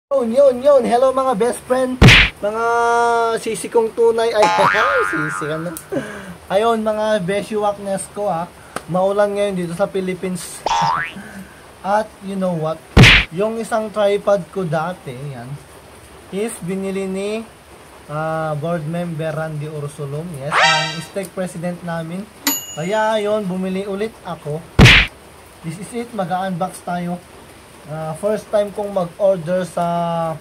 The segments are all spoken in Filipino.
Yun. Hello mga best friend. Mga sisi kong tunay. Ay, sisi ano. Ayun, mga beshiwakness ko ha. Maulan ngayon dito sa Philippines. At you know what? Yung isang tripod ko dati, yan, is binili ni board member Randy Ursulum. Yes, ang stake president namin. Kaya yun, bumili ulit ako. This is it, mag-unbox tayo. First time kong mag-order sa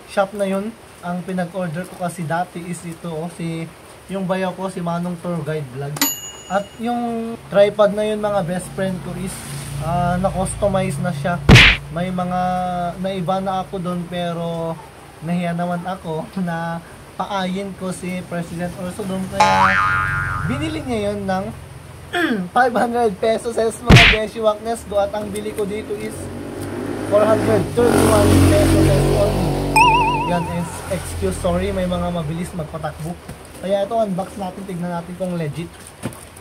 shop na yun. Ang pinag-order ko kasi dati is ito, yung bayaw ko, si Manong Tour Guide Vlog. At yung tripod na yun mga best friend ko is na-customize na siya. May mga naiba na ako doon, pero nahiya naman ako na paayin ko si President Ursulum. Kaya binili niya yun ng 500 pesos sa mga beshiwakness ko, at ang bili ko dito is 431 pesos only. Yan is excuse, sorry, may mga mabilis magpatakbo. Kaya ito, unbox natin, tignan natin kung legit.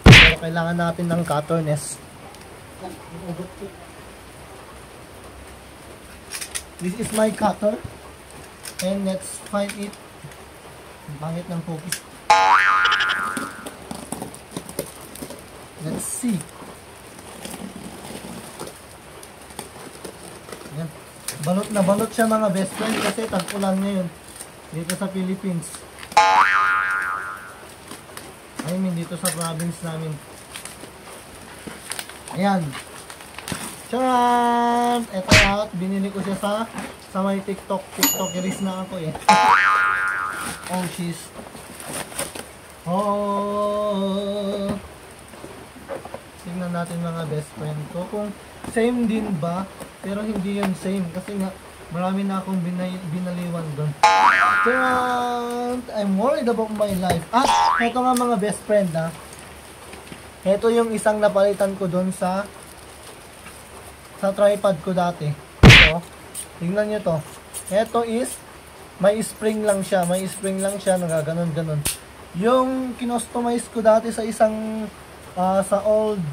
Pero kailangan natin ng cutterness. This is my cutter. And let's find it. Bangit ng focus. Let's see. Yan. Balot na balot siya mga best friend kasi tag-ulan ngayon dito sa Philippines. I mean dito sa province namin. Ayan. Charan! Ito lahat. Binili ko siya sa may TikTokeris na ako eh. Oh, she's. Oh. Tingnan natin mga best friend ko kung same din ba, pero hindi yun same kasi nga marami na akong binaliwan doon. I'm worried about my life. Ito nga mga best friend ha. Ito yung isang napalitan ko doon sa tripod ko dati. Ito, tingnan nyo to. Ito is may spring lang siya, nagaganon-ganon. Yung kinustomize ko dati sa isang sa old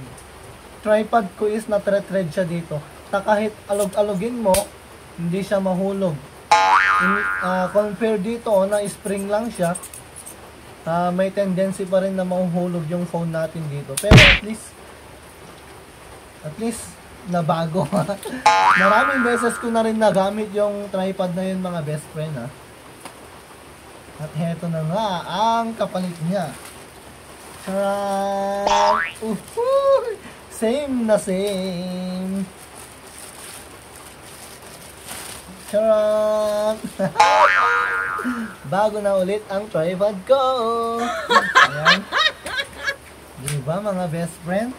tripod ko is na-thread siya dito. Kahit alog-alogin mo, hindi siya mahulog. Compare dito, na spring lang siya, may tendency pa rin na mahuhulog yung phone natin dito. Pero at least nabago. Maraming beses ko na rin nagamit yung tripod na yun mga best friend ha. At heto na nga ang kapalit niya. Same na same. Charan! Bago na ulit ang tripod ko. Ayan. Diba mga best friend?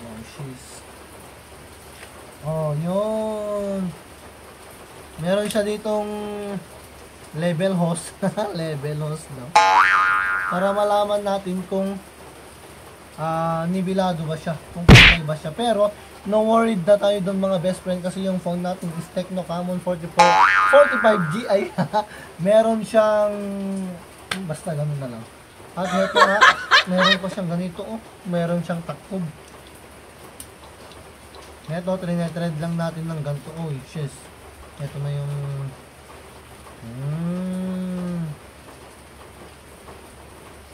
Oh, she's. Oh, yun. Meron siya ditong level hose. Level hose daw. Para malaman natin kung nibilado ba siya, kung patay ba siya. Pero no worried na tayo doon mga best friend kasi yung phone natin is Tecno Camon 45G. Ay, meron siyang basta ganun na lang. At ito nga, meron pa siyang ganito, meron siyang takkob. Ito, trinetred lang natin ng ganito. Oh, yes. Ito na yung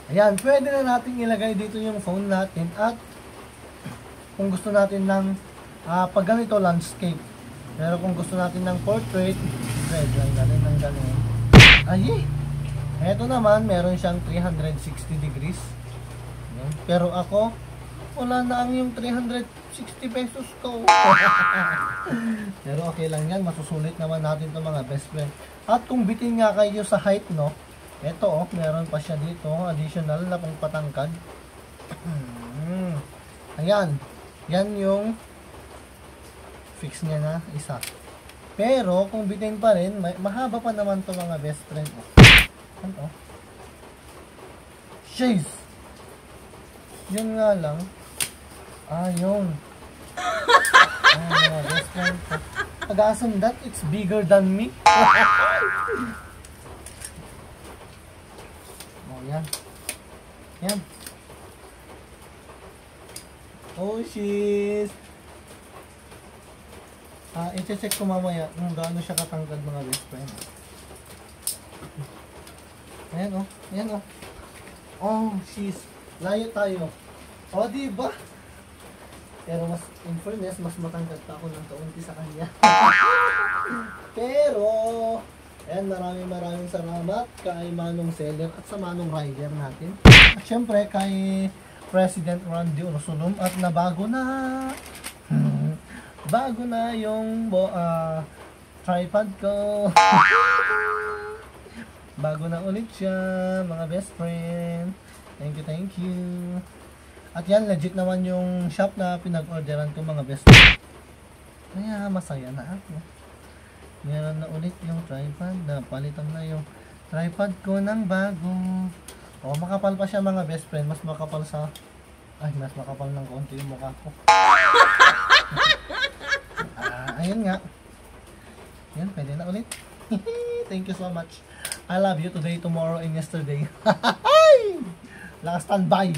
ayan, pwede na natin ilagay dito yung phone natin. At kung gusto natin ng pag ganito, landscape. Pero kung gusto natin ng portrait, red lang natin ng ganun. Ay, eto naman, meron siyang 360 degrees. Ayan. Pero ako, wala na ang yung 360 pesos ko. Pero okay lang yan, masusulit naman natin ito mga best friend. At kung bitin nga kayo sa height, no, eto meron pa siya dito, additional na pang patangkad. Ayan, yan yung fix niya na isa. Pero kung bitin pa rin, mahaba pa naman to mga best friend. Ano? Jeez! Yun nga lang. Yun. Mga best friend ko. Pag-asam that, it's bigger than me. Yan. Yan. Oh, she's. I-check ko mamaya kung gaano siya katangkad mga best friend. Ayan oh. Ayan oh. Oh, she's. Layo tayo. O, diba? Pero mas, in fairness, mas matangkad pa ako ng kaunti sa kanya. Pero, ayan, maraming salamat kay Manong Seller at sa Manong Rider natin. At syempre, kay President Randy Ursulum at bago na yung tripod ko. Bago na ulit siya, mga best friend. Thank you. At yan, legit naman yung shop na pinag-orderan ko, mga best friend. Kaya masaya na ako. Meron na ulit yung tripod. Napalitan na yung tripod ko ng bago. O, makapal pa siya, mga best friend. Mas makapal sa... Ay, mas makapal ng konti yung mukha ko. Ayun nga. Yan, pwede na ulit. Thank you so much. I love you today, tomorrow, and yesterday. Lang standby.